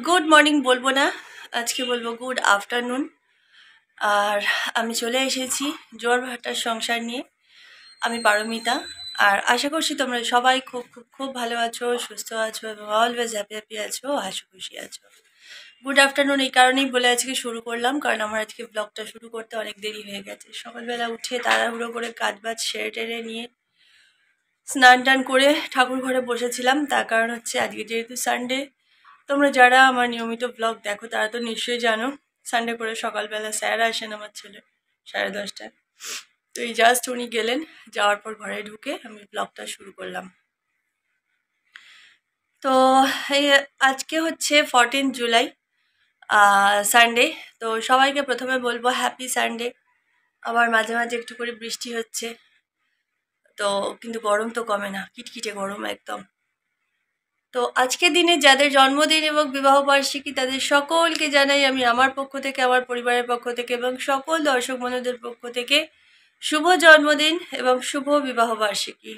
Good morning বলবো না, আজকে বলবো গুড আফটারনুন। আর আমি চলে এসেছি জোয়ার ভাটার সংসার নিয়ে। আমি পারমিতা। আর আশা করছি তোমরা সবাই খুব খুব খুব ভালো আছো, সুস্থ আছো এবং অলওয়েজ হ্যাপি হ্যাপি আছো, হাসি খুশি আছো। গুড আফটারনুন এই কারণেই বলে আজকে শুরু করলাম, কারণ আমার আজকে ব্লগটা শুরু করতে অনেক দেরি হয়ে গেছে। সকালবেলা উঠে তাড়াহুড়ো করে কাজ বাজ সেরে টেরে নিয়ে স্নান টান করে ঠাকুর ঘরে বসেছিলাম। তার কারণ হচ্ছে আজকে যেহেতু সানডে, তোমরা যারা আমার নিয়মিত ব্লগ দেখো তারা তো নিশ্চয়ই জানো সানডে করে সকালবেলা স্যার আসেন আমার ছেলে 10:30টায়। তো এই জাস্ট উনি গেলেন, যাওয়ার পর ঘরে ঢুকে আমি ব্লগটা শুরু করলাম। তো এই আজকে হচ্ছে 14 জুলাই, সানডে। তো সবাইকে প্রথমে বলবো হ্যাপি সানডে। আবার মাঝে মাঝে একটু করে বৃষ্টি হচ্ছে, তো কিন্তু গরম তো কমে না, কিটকিটে গরম একদম। তো আজকের দিনে যাদের জন্মদিন এবং বিবাহবার্ষিকী তাদের সকলকে জানাই আমি আমার পক্ষ থেকে, আমার পরিবারের পক্ষ থেকে এবং সকল দর্শক বন্ধুদের পক্ষ থেকে শুভ জন্মদিন এবং শুভ বিবাহবার্ষিকী।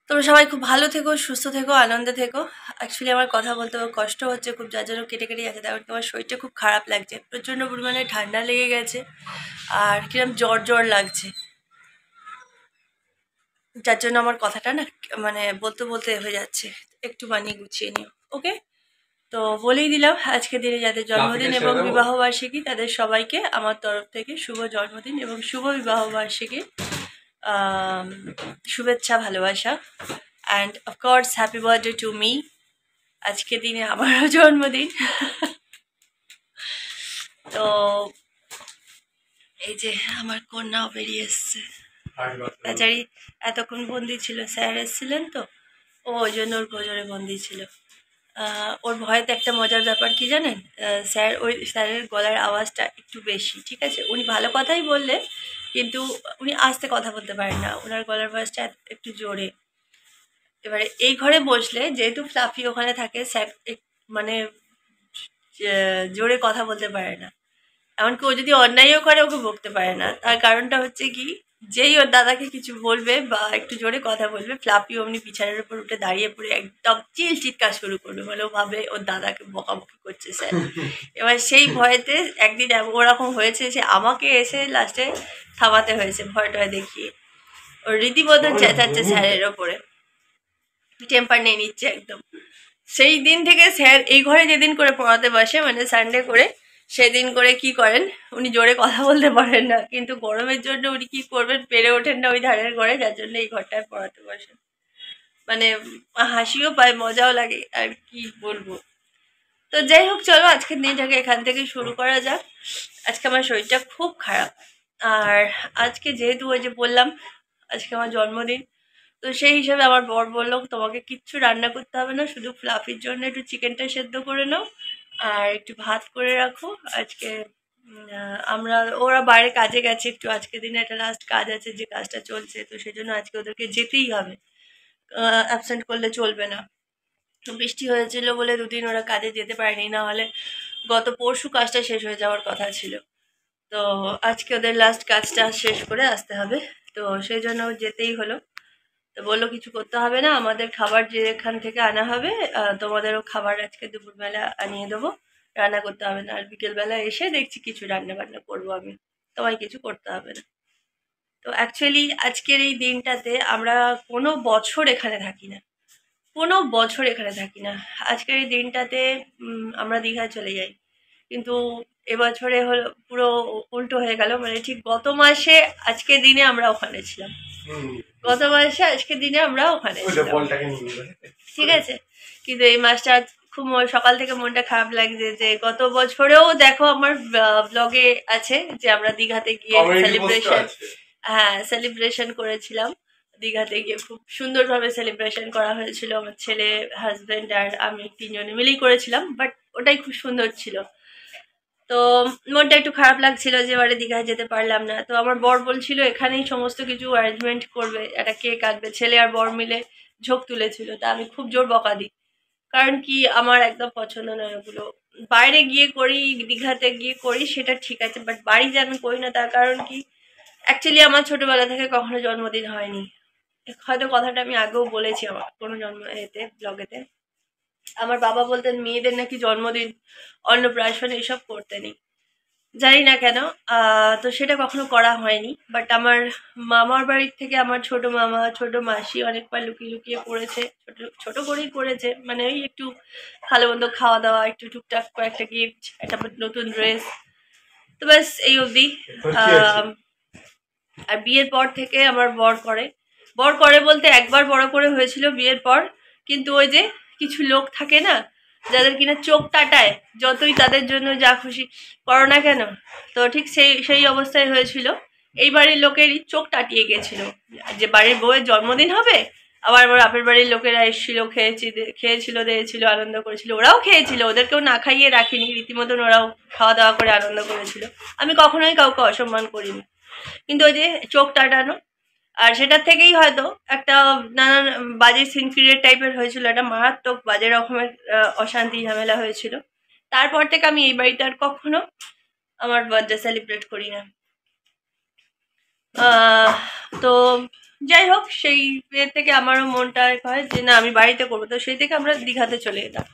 তোমরা সবাই খুব ভালো থেকো, সুস্থ থেকো, আনন্দে থেকো। অ্যাকচুয়ালি আমার কথা বলতে কষ্ট হচ্ছে খুব, যার জন্য কেটে কেটে যাচ্ছে। তারপর তোমার শরীরটা খুব খারাপ লাগছে, প্রচণ্ড পরিমাণে ঠান্ডা লেগে গেছে আর কিরম জ্বর জ্বর লাগছে, যার জন্য আমার কথাটা না মানে বলতে বলতে হয়ে যাচ্ছে। একটু বানিয়ে গুছিয়ে নিও, ওকে? তো বলেই দিলাম আজকের দিনে যাদের জন্মদিন এবং বিবাহবার্ষিকী তাদের সবাইকে আমার তরফ থেকে শুভ জন্মদিন এবং শুভ বিবাহবার্ষিকী শুভেচ্ছা, ভালোবাসা। And of course happy birthday to me. আজকের দিনে আমারও জন্মদিন। তো এই যে আমার কন্যাও বেরিয়ে এসছে, বেচারি এতক্ষণ বন্দি ছিল, স্যার এসেছিলেন তো ওই জন্য ওর গোজরে বন্দি ছিল। ওর ভয়েতে একটা মজার ব্যাপার কি জানেন, স্যার ওই স্যারের গলার আওয়াজটা একটু বেশি, ঠিক আছে? উনি ভালো কথাই বললেন কিন্তু উনি আস্তে কথা বলতে পারেন না, ওনার গলার আওয়াজটা একটু জোরে। এবারে এই ঘরে বসলে যেহেতু ফ্লাফি ওখানে থাকে, স্যার মানে জোরে কথা বলতে পারে না। এমনকি ও যদি অন্যায়ও করে ওকে বকতে পারে না। তার কারণটা হচ্ছে কি, যেই ওর দাদাকে কিছু বলবে বা একটু জোরে কথা বলবে, ফ্লাপি অমনি বিছানার উপর উঠে দাঁড়িয়ে পড়ে একদম চিৎকার শুরু করবে, মানে ও ভাবে ওর দাদাকে বকাবকি করছে স্যার। এবার সেই ভয়েতে একদিন ওরকম হয়েছে, সে আমাকে এসে লাস্টে থামাতে হয়েছে ভয় টয় দেখিয়ে। ওর রীতিমতো চেঁচাচ্ছে স্যারের ওপরে, টেম্পার নিয়ে নিচ্ছে একদম। সেই দিন থেকে স্যার এই ঘরে যেদিন করে পড়াতে বসে, মানে সানডে করে, সেদিন করে কি করেন, উনি জোরে কথা বলতে পারেন না, কিন্তু গরমের জন্য উনি কি করবেন, পেরে ওঠেন না ওই ধারের ঘরে, যার জন্য এই ঘরটায় পড়াতে বসেন। মানে হাসিও পায়, মজাও লাগে, আর কি বলবো। তো যাই হোক, চলো আজকের দিনটাকে এখান থেকে শুরু করা যাক। আজকে আমার শরীরটা খুব খারাপ। আর আজকে যেহেতু ওই যে বললাম আজকে আমার জন্মদিন, তো সেই হিসাবে আমার বর বললো তোমাকে কিচ্ছু রান্না করতে হবে না, শুধু ফ্লাফির জন্য একটু চিকেনটা সেদ্ধ করে নাও আর একটু ভাত করে রাখো। আজকে আমরা ওরা বাইরে কাজে গেছে একটু, আজকের দিনে একটা লাস্ট কাজ আছে, যে কাজটা চলছে, তো সেই জন্য আজকে ওদেরকে যেতেই হবে, অ্যাবসেন্ট করলে চলবে না। বৃষ্টি হয়েছিল বলে দুদিন ওরা কাজে যেতে পারেনি, না হলে গত পরশু কাজটা শেষ হয়ে যাওয়ার কথা ছিল। তো আজকে ওদের লাস্ট কাজটা শেষ করে আসতে হবে, তো সেই জন্য যেতেই হলো। তো বললো কিছু করতে হবে না, আমাদের খাবার যেখান থেকে আনা হবে তোমাদেরও খাবার আজকে দুপুরবেলা আনিয়ে দেবো, রান্না করতে হবে না। আর বিকেলবেলা এসে দেখছি কিছু রান্না বান্না করবো আমি, তোমায় কিছু করতে হবে না। তো অ্যাকচুয়ালি আজকের এই দিনটাতে আমরা কোনো বছর এখানে থাকি না, কোনো বছর এখানে থাকি না। আজকের এই দিনটাতে আমরা দীঘায় চলে যাই, কিন্তু এবছরে হলো পুরো উল্টো হয়ে গেল, মানে ঠিক গত মাসে আজকের দিনে আমরা ওখানে ছিলাম, গত মাসে আজকের দিনে আমরা ওখানে ছিলাম, ঠিক আছে? কিন্তু এই মাসটা খুব সকাল থেকে মনটা খারাপ লাগছে, যে গত বছরেও দেখো আমার ব্লগে আছে যে আমরা দীঘাতে গিয়ে সেলিব্রেশন, হ্যাঁ সেলিব্রেশন করেছিলাম। দীঘাতে গিয়ে খুব সুন্দরভাবে সেলিব্রেশন করা হয়েছিল, আমার ছেলে, হাজব্যান্ড আর আমি তিনজনে মিলেই করেছিলাম, বাট ওটাই খুব সুন্দর ছিল। তো মনটা একটু খারাপ লাগছিল যে এবারে দীঘায় যেতে পারলাম না। তো আমার বর বলছিল এখানেই সমস্ত কিছু অ্যারেঞ্জমেন্ট করবে, একটা কেক কাটবে, ছেলে আর বর মিলে ঝোঁক তুলেছিল। তা আমি খুব জোর বকা দিই, কারণ কি আমার একদম পছন্দ নয় ওগুলো। বাইরে গিয়ে করি, দীঘাতে গিয়ে করি সেটা ঠিক আছে, বাট বাড়ি যে আমি করি না, তার কারণ কি, অ্যাকচুয়ালি আমার ছোটবেলা থেকে কখনো জন্মদিন হয়নি, হয়তো কথাটা আমি আগেও বলেছি আমার কোনো এতে ব্লগেতে। আমার বাবা বলতেন মেয়েদের নাকি জন্মদিন, অন্নপ্রাশন এসব করতে নেই, জানি না কেন। তো সেটা কখনো করা হয়নি। বাট আমার মামার বাড়ির থেকে আমার ছোট মামা ছোট মাসি অনেকবার লুকিয়ে লুকিয়ে করেছে, ছোট ছোট করেই করেছে, মানে ওই একটু ভালো মন্দ খাওয়া দাওয়া, একটু টুকটাক কয়েকটা গিফট, একটা নতুন ড্রেস, তো ব্যাস এই অবধি। আর বিয়ের পর থেকে আমার বর করে বলতে একবার বড় করে হয়েছিল বিয়ের পর, কিন্তু ওই যে কিছু লোক থাকে না যাদের কিনা চোখ টাটায়, যতই তাদের জন্য যা খুশি করো না কেন, তো ঠিক সেই অবস্থায় হয়েছিল। এই বাড়ির লোকেরই চোখ টাটিয়ে গেছিল যে বাড়ির বউয়ের জন্মদিন হবে, আবার আমার বাপের বাড়ির লোকেরা এসেছিল, খেয়েছিল দিয়েছিল, আনন্দ করেছিল, ওরাও খেয়েছিল, ওদেরকেও না খাইয়ে রাখিনি, রীতিমতন ওরাও খাওয়া দাওয়া করে আনন্দ করেছিল। আমি কখনোই কাউকে অসম্মান করিনি, কিন্তু ওই যে চোখ টাটানো, আর সেটার থেকেই হয়তো একটা নানান বাজে সিন ক্রিয়েট টাইপের হয়েছিল, একটা মারাত্মক বাজে রকমের অশান্তি ঝামেলা হয়েছিল। তারপর থেকে আমি এই বাড়িতে আর কখনো আমার বার্থডে সেলিব্রেট করি না। তো যাই হোক, সেই থেকে আমারও মনটা হয় যে না আমি বাড়িতে করবো, তো সেই থেকে আমরা দীঘাতে চলে যেতাম।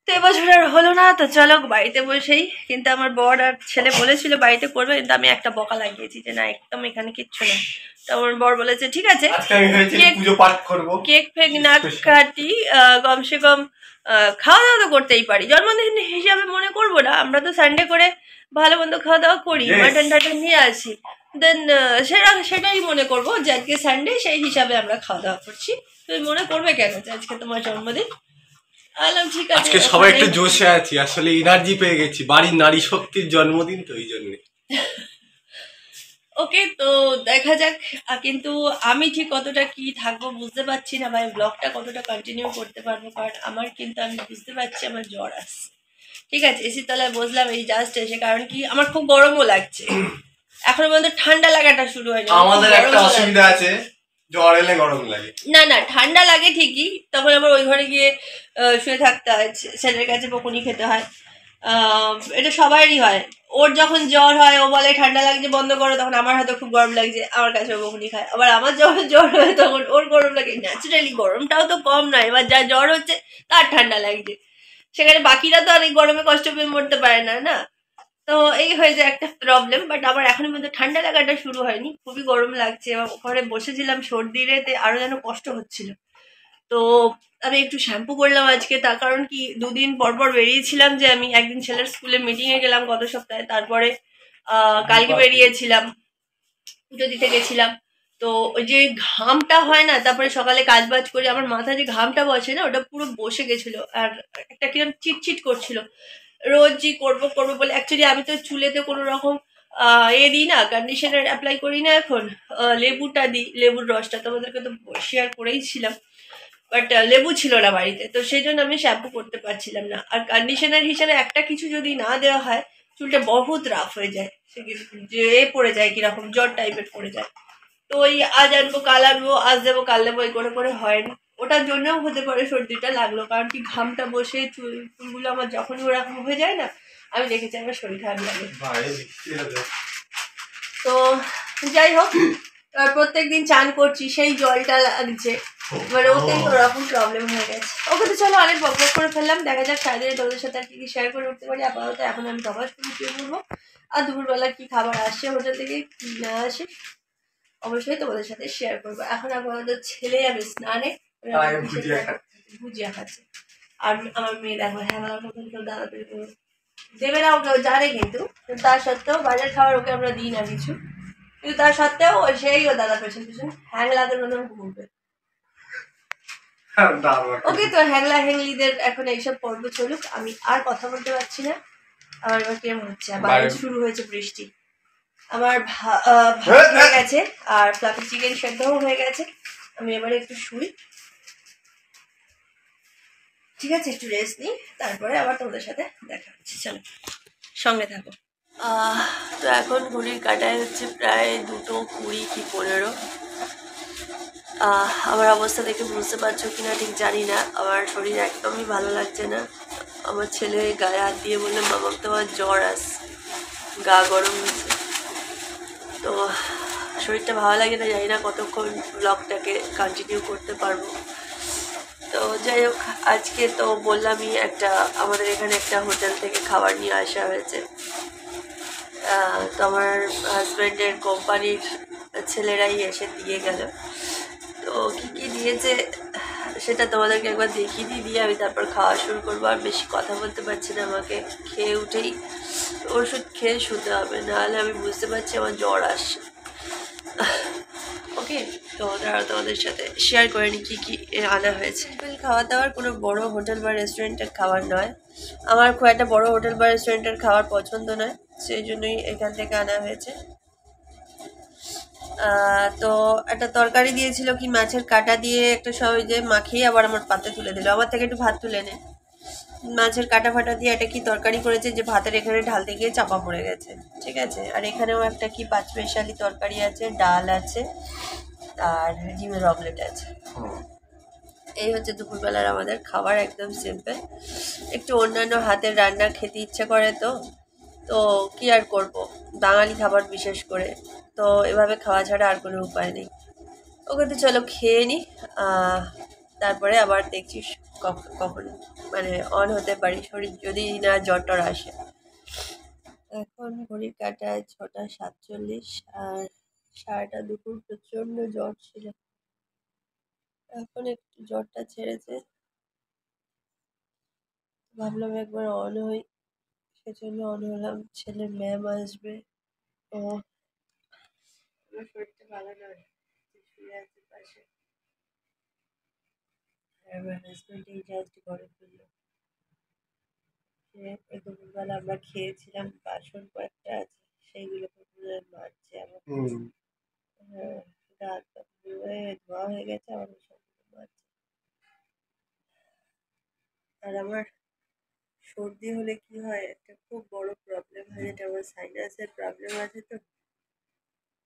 তো এবছর আর হলো না, তো চলো বাড়িতে বসেই। কিন্তু আমার বর আর ছেলে বলেছিল বাড়িতে করবে, কিন্তু আমি একটা বকা লাগিয়েছি যে না একদম এখানে কিচ্ছু না। তো আমার বর বলেছে ঠিক আছে, কেক ফেক না কাটি, কমসে কম খাওয়া দাওয়া তো করতেই পারি, জন্মদিন হিসাবে মনে করবো না, আমরা তো সানডে করে ভালো মন্দ খাওয়া দাওয়া করি, মাটন টাটন নিয়ে আসি, দেন সেটাই মনে করবো যে আজকে সানডে, সেই হিসাবে আমরা খাওয়া দাওয়া করছি। তুমি মনে করবে কেন যে আজকে তোমার জন্মদিন? আজকে সবাই একটু জোশে আছি, আসলে এনার্জি পেয়ে গেছি, বাড়ির নারী শক্তির জন্মদিন তো এই জন্য। ওকে, তো দেখা যাক। কিন্তু আমি ঠিক কতটা কি থাকবো বুঝতে পারছি না, ভাই ব্লগটা কতটা কন্টিনিউ করতে পারবো, কারণ আমার কিন্তু আমি বুঝতে পারছি আমার জ্বর আসছে। ঠিক আছে, এসির তলায় বসলাম এই জাস্ট এসে, কারণ কি আমার খুব গরমও লাগছে, এখনো পর্যন্ত ঠান্ডা লাগাটা শুরু হয়নি। আমাদের একটা অসুবিধা আছে, জ্বর এলে গরম লাগে। না না, ঠান্ডা লাগে ঠিকই, তখন আবার ওই ঘরে গিয়ে শুয়ে থাকতে হয়, ছেলের কাছে বকুনি খেতে হয়, এটা সবারই হয়। ওর যখন জ্বর হয় ও বলে ঠান্ডা লাগছে বন্ধ করো, তখন আমার হয়তো খুব গরম লাগছে, আমার কাছে বকুনি খায়। আবার আমার যখন জ্বর হয় তখন ওর গরম লাগে, ন্যাচারালি গরমটাও তো কম নয়, এবার যা জ্বর হচ্ছে তার ঠান্ডা লাগছে, সেখানে বাকিরা তো অনেক গরমে কষ্ট পেয়ে মরতে পারে না, না? তো এই হয়ে যায় একটা প্রবলেম। বাট আমার এখনো পর্যন্ত ঠান্ডা লাগাটা শুরু হয়নি, খুবই গরম লাগছে, এবং ঘরে বসেছিলাম সর্দিরেতে আরো যেন কষ্ট হচ্ছিল। তো আমি একটু শ্যাম্পু করলাম আজকে, তার কারণ কি দুদিন পরপর বেরিয়েছিলাম, যে আমি একদিন ছেলের স্কুলে মিটিংয়ে গেলাম গত সপ্তাহে, তারপরে কালকে বেরিয়েছিলাম, পুজো দিতে গেছিলাম। তো ওই যে ঘামটা হয় না, তারপরে সকালে কাজ বাজ করে আমার মাথায় যে ঘামটা বসে না, ওটা পুরো বসে গেছিল, আর একটা কিরকম চিটচিট করছিল, রোজই করবো করবো বলে। অ্যাকচুয়ালি আমি তো চুলেতে কোনো রকম দিই না, কন্ডিশনার অ্যাপ্লাই করি না এখন, লেবুটা দিই, লেবুর রসটা তোমাদেরকে তো শেয়ার করেইছিলাম, বাট লেবু ছিল না বাড়িতে, তো সেই জন্য আমি শ্যাম্পু করতে পারছিলাম না। আর কন্ডিশনার হিসেবে একটা কিছু যদি না দেওয়া হয় চুলটা বহুত রাফ হয়ে যায়, সে যে পড়ে যায়, কিরকম জ্বর টাইপের পড়ে যায়। তো ওই আজ আনবো কাল আনবো, আজ দেবো কাল দেবো, এই করে করে হয় না। ওটার জন্যও হতে পারে সর্দিটা লাগলো, কারণ কি ঘামটা বসে চুলগুলো আমার যখনই ওরকম হয়ে যায় না, আমি দেখেছি আমার শরীর খারাপ লাগে। তো যাই হোক, প্রত্যেকদিন চান করছি, সেই জলটা লাগছে, মানে ওতেই তো ওরকম প্রবলেম হয়ে গেছে। ওকে, তো চলো অনেক বক করে ফেললাম, দেখা যাক সারাদিনে তোমাদের সাথে আর কি শেয়ার করে উঠতে পারি। আপাতত এখন আমি তবাস করে শুয়ে পড়বো, আর দুপুরবেলা কি খাবার আসছে হোটেল থেকে কি না আসে অবশ্যই তোমাদের সাথে শেয়ার করবো। এখন আপাতত ছেলে যাবে স্নানে, ভুজিয়া খাচ্ছে, আর আমার মেয়ে দেখো হ্যাঁ মতন কেউ দাঁড়াতে দেবে না, ওকে জানে, কিন্তু তার সত্ত্বেও বাজার খাবার ওকে আমরা দিই না কিছু, কিন্তু তার সত্ত্বেও ও দাদা পেছন পেছন হ্যাংলাদের মতন ঘুরবে। ওকে, তো হ্যাংলা হ্যাংলিদের এখন এইসব পর্ব চলুক, আমি আর কথা বলতে পারছি না। আমার এবার কেমন হচ্ছে, বাইরে শুরু হয়েছে বৃষ্টি, আমার ভাত হয়ে গেছে, আর ফ্লাফি চিকেন সেদ্ধও হয়ে গেছে, আমি এবারে একটু শুই, ঠিক আছে, একটু রেস্ট নিই, তারপরে আবার তোমাদের সাথে দেখা হচ্ছে, চলো সঙ্গে থাকো। তো এখন ঘড়ির কাটায় হচ্ছে প্রায় 2:20 কি 15। আমার অবস্থা দেখে বুঝতে পারছো কিনা ঠিক জানি না, আমার শরীর একদমই ভালো লাগছে না। আমার ছেলে গায়ে হাত দিয়ে বললে মামাম তোমার জ্বর আসছে, গা গরম হয়েছে। তো শরীরটা ভালো লাগে না, জানি না কতক্ষণ ব্লগটাকে কন্টিনিউ করতে পারবো। তো যাই হোক, আজকে তো বললামই আমাদের এখানে একটা হোটেল থেকে খাবার নিয়ে আসা হয়েছে। তো আমার হাজব্যান্ডের কোম্পানির ছেলেরাই এসে দিয়ে গেল। তো কী কী দিয়েছে সেটা তোমাদেরকে একবার দেখিয়ে দিয়ে আমি তারপর খাওয়া শুরু করবো। আর বেশি কথা বলতে পারছি না, আমাকে খেয়ে উঠেই ওষুধ খেয়ে শুতে হবে, নাহলে আমি বুঝতে পারছি আমার জ্বর আসছে। ওকে, তো তোমাদের সাথে শেয়ার করে নি কী কী আনা হয়েছে। খাওয়া দাওয়ার কোনো বড় হোটেল বা রেস্টুরেন্টের খাবার নয়, আমার খুব একটা বড় হোটেল বা রেস্টুরেন্টের খাবার পছন্দ নয়, সেই জন্যই এখান থেকে আনা হয়েছে। তো একটা তরকারি দিয়েছিল কি মাছের কাঁটা দিয়ে একটা সবাই যে মাখিয়ে আবার আমার পাতে তুলে দিল, আমার থেকে একটু ভাত তুলে নে। মাছের কাঁটা ফাটা দিয়ে একটা কি তরকারি করেছে যে ভাতের এখানে ঢালতে গিয়ে চাপা পড়ে গেছে, ঠিক আছে। আর এখানেও একটা কি পাঁচমিশালি তরকারি আছে, ডাল আছে, আর ডিমের অমলেট আছে। এই হচ্ছে দুপুরবেলার আমাদের খাবার, একদম সিম্পল। একটু অন্যান্য হাতের রান্না খেতে ইচ্ছে করে, তো তো কি আর করব, বাঙালি খাবার বিশেষ করে, তো এভাবে খাওয়া ছাড়া আর কোনো উপায় নেই। ওকে, তো চলো খেয়ে নিই, তারপরে আবার দেখছি কখন মানে অন হতে পারি, শরীর যদি না জ্বর টর আসে। এখন ঘড়ির কাঁটায় 6:47, আর সারাটা দুপুর প্রচণ্ড জ্বর ছিল, এখন একটু জ্বরটা ছেড়েছে। ভাবলাম একবার অন হই, সেজন্য অন হলাম। ছেলের ম্যাম আসবে, তো আমার শরীরটা ভালো নয়, শুয়ে আছে পাশে। আমার হাজব্যান্ড এই জাস্ট ঘরে ফিরলো, দুপুরবেলা আমরা খেয়েছিলাম, বাসন কয়েকটা আছে সেইগুলোকে মারছে আমার। হ্যাঁ, রাত ধোয়া হয়ে গেছে, আমার সবগুলো মারছে। আর আমার সর্দি হলে কি হয়, একটা খুব বড় প্রবলেম হয়, যেটা আমার সাইনাসের প্রবলেম আছে। তো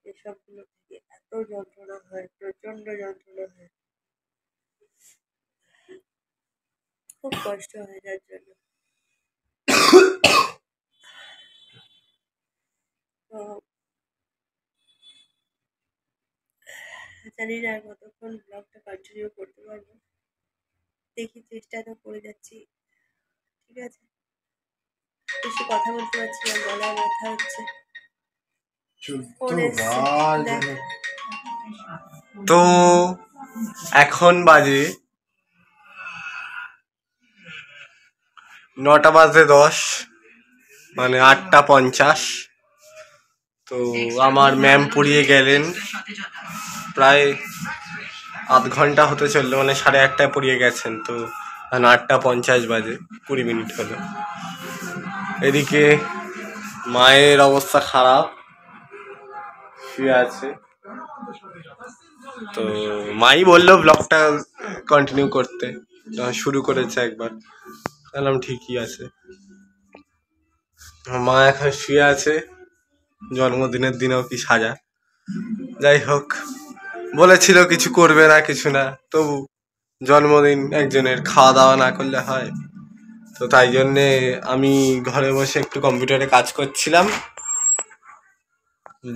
এসবগুলো থেকে এত যন্ত্রণা হয়, প্রচন্ড যন্ত্রণা হয়, খুব কষ্ট হয় যার জন্য। তো জানি না কতক্ষণ ব্লগটা কন্টিনিউ করতে পারবো, দেখি, চেষ্টা তো করে যাচ্ছি, ঠিক আছে। বেশি কথা বলতে পারছি না, গলায় ব্যথা হচ্ছে। তো এখন বাজে 9:10, মানে 8:50। তো আমার ম্যাম পড়িয়ে গেলেন, প্রায় আধ ঘন্টা হতে চললো, মানে 8:30টায় পড়িয়ে গেছেন। তো 8:50 বাজে, 20 মিনিট হলো। এদিকে মায়ের অবস্থা খারাপ, শুয়ে আছে। তো মাই বললো ব্লগটা কন্টিনিউ করতে, শুরু করেছে একবার, বললাম ঠিকই আছে। মা এখন শুয়ে আছে, জন্মদিনের দিনেও কি সাজা। যাই হোক, বলেছিল কিছু করবে না কিছু না, তবু জন্মদিন একজনের, খাওয়া দাওয়া না করলে হয়। তো তাই জন্যে আমি ঘরে বসে একটু কম্পিউটারে কাজ করছিলাম,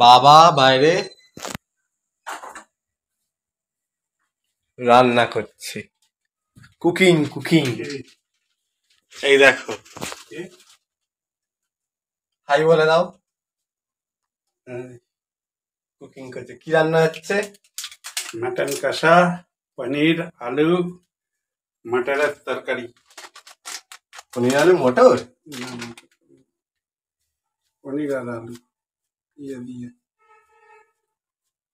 বাবা বাইরে রান্না করছে, কুকিং। এই দেখো, হাই বলে দাও। কুকিং করছে, কি রান্না হচ্ছে? मटन कषा, पनीर आलू, मटरेर तरकारी। पनीर आलू मटर, पनीर আর আলু ইয়ে দিয়ে।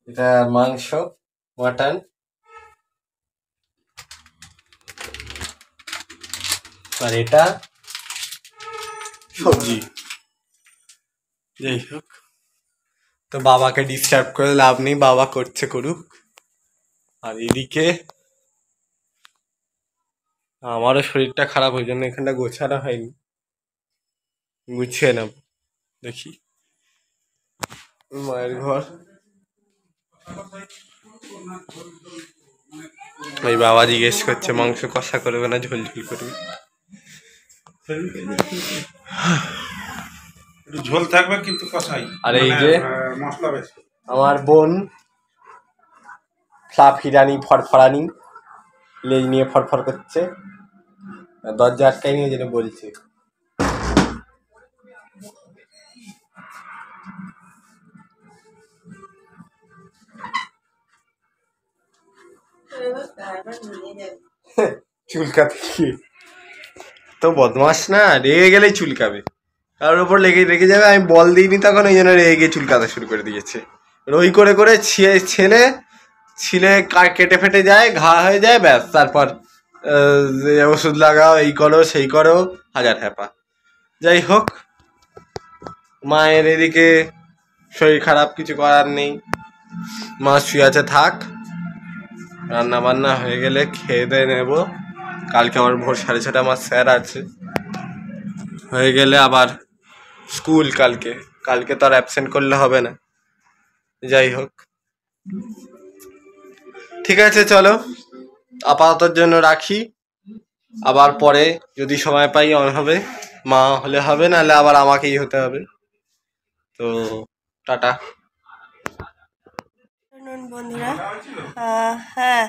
এটা মাংস, মটন। আর এটা সবজি। যাই হোক, তো বাবাকে ডিস্টার্ব করে লাভ নেই, বাবা করছে করুক। আর এদিকে আমারও শরীরটা খারাপ, ওই জন্য এখানটা গোছানো হয়নি, গুছিয়ে নেব। দেখি মায়ের ঘর, ওই বাবা জিজ্ঞেস করছে মাংস কষা করবে না ঝোল ঝোল করবে। একটু ঝোল থাকবে কিন্তু কষাই, আর এই যে মশলা বেশি। আমার বোন ফ্লাফি রানী ফরফরানি লেজ নিয়ে ফরফর করছে, দরজা আটকাই নিয়ে যেটা বলছে। চুলকাতে কি তো বদমাস না, রেগে গেলেই চুলকাবে, কারোর ওপর রেগে যাবে। আমি বল দিইনি তখন, ওই জন্য রেগে গিয়ে চুলকাতে শুরু করে দিয়েছে। রই করে করে ছিলে কেটে ফেটে যায়, ঘা হয়ে যায়, ব্যাস তারপর ওষুধ লাগাও, এই করো সেই করো, হাজার হ্যাপা। যাই হোক, মায়ের এদিকে শরীর খারাপ, কিছু করার নেই, মা শুয়ে আছে, থাক। রান্না বান্না হয়ে গেলে খেয়ে দিয়ে নেবো। কালকে আমার ভোর 6:30 আমার স্যার আছে, হয়ে গেলে আবার স্কুল। কালকে তো আর অ্যাবসেন্ট করলে হবে না। যাই হোক, ঠিক আছে, চলো আপাততর জন্য রাখি। আবার পরে যদি সময় পাই অন হবে, মা হলে হবে, নাহলে আবার আমাকেই হতে হবে। তো টাটা। বন্ধুরা, হ্যাঁ,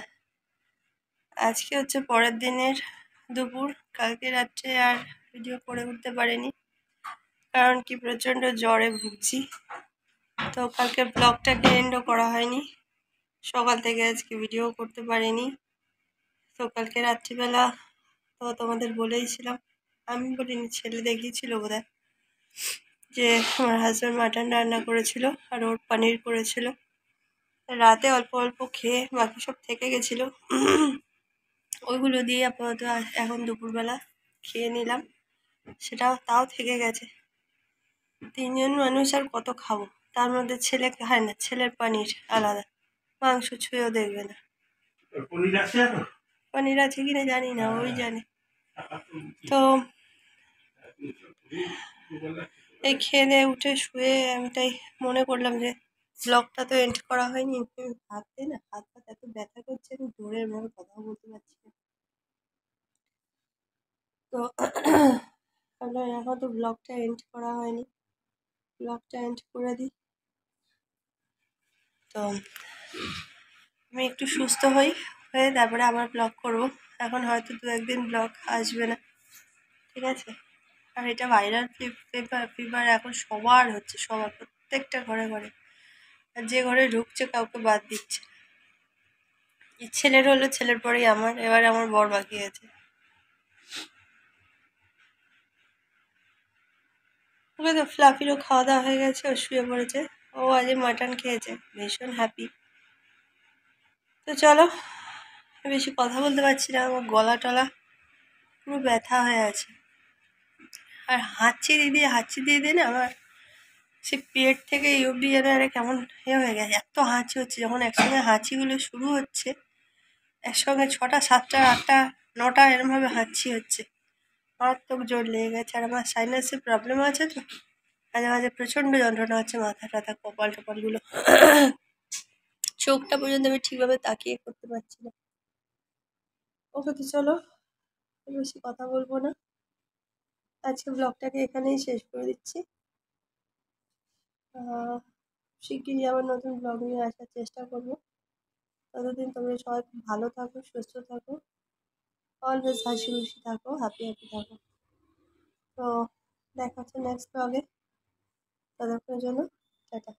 আজকে হচ্ছে পরের দিনের দুপুর। কালকে রাত্রে আর ভিডিও করে উঠতে পারিনি, কারণ কি প্রচণ্ড জ্বরে ভুগছি। তো কালকে ব্লগটাকে এন্ডও করা হয়নি, সকাল থেকে আজকে ভিডিও করতে পারিনি। তো কালকে রাত্রিবেলা তো তোমাদের বলেইছিলাম, আমি বলিনি, ছেলে দেখিয়েছিল বোধহয়, যে আমার হাজব্যান্ড মাটন রান্না করেছিল আর ওর পনির করেছিল। রাতে অল্প অল্প খেয়ে বাকি সব থেকে গেছিলো, ওইগুলো দিয়ে আপাতত এখন দুপুরবেলা খেয়ে নিলাম। তাও থেকে গেছে। 3জন মানুষ আর কত খাবো, তার মধ্যে ছেলে খায় না, ছেলের পনির আলাদা, মাংস ছুঁয়েও দেখবে না। পনির আছে কিনা জানি না, ওই জানে। তো এই খেয়ে দিয়ে উঠে শুয়ে আমি তাই মনে করলাম যে ব্লগটা তো এন্ড করা হয়নি। হাত এত ব্যথা করছে, আমি জোরের ভাবে কথা বলতে পারছি না। তো ভাবলাম এখন তো ব্লগটা এন্ড করা হয়নি, ব্লগটা এন্ড করে দিই। তো আমি একটু সুস্থ হয়ে তারপরে আবার ব্লগ করব। এখন হয়তো 2-1 দিন ব্লগ আসবে না, ঠিক আছে। আর এটা ভাইরাল ফিভার এখন সবার হচ্ছে, প্রত্যেকটা ঘরে ঘরে, আর যে ঘরে ঢুকছে কাউকে বাদ দিচ্ছে। ছেলের হলো, ছেলের পরেই আমার, এবার আমার বর বাকি আছে। ওকে তো ফ্লাফিরও খাওয়া দাওয়া হয়ে গেছে, ও শুয়ে পড়েছে, ও আজ মাটন খেয়েছে, ভীষণ হ্যাপি। তো চলো, বেশি কথা বলতে পারছি না, আমার গলা টলা পুরো ব্যথা হয়ে আছে। আর হাঁচি দিয়ে দিয়ে না আমার সে পেট থেকে এই অব্দি যেন আরে কেমন হয়ে গেছে, এত হাঁচি হচ্ছে। যখন একসঙ্গে হাঁচিগুলো শুরু হচ্ছে, একসঙ্গে 6টা 7টা 8টা 9টা এরমভাবে হাঁচি হচ্ছে, মারাত্মক জোর লেগে গেছে। আর আমার সাইনাসের প্রবলেম আছে, তো মাঝে মাঝে প্রচণ্ড যন্ত্রণা হচ্ছে, মাথা টাথা কপাল টপালগুলো, চোখটা পর্যন্ত আমি ঠিকভাবে তাকিয়ে করতে পারছি না। ওকে, তো চলো বেশি কথা বলবো না, আজকে ব্লগটাকে এখানেই শেষ করে দিচ্ছি। শিগগিরই আবার নতুন ব্লগ নিয়ে আসার চেষ্টা করবো। ততদিন তোমরা সবাই খুব ভালো থাকো, সুস্থ থাকো, অলওয়েজ হাসি খুশি থাকো, হ্যাপি থাকো। তো দেখা হচ্ছে নেক্সট ব্লগে, ততক্ষণের জন্য টাটা।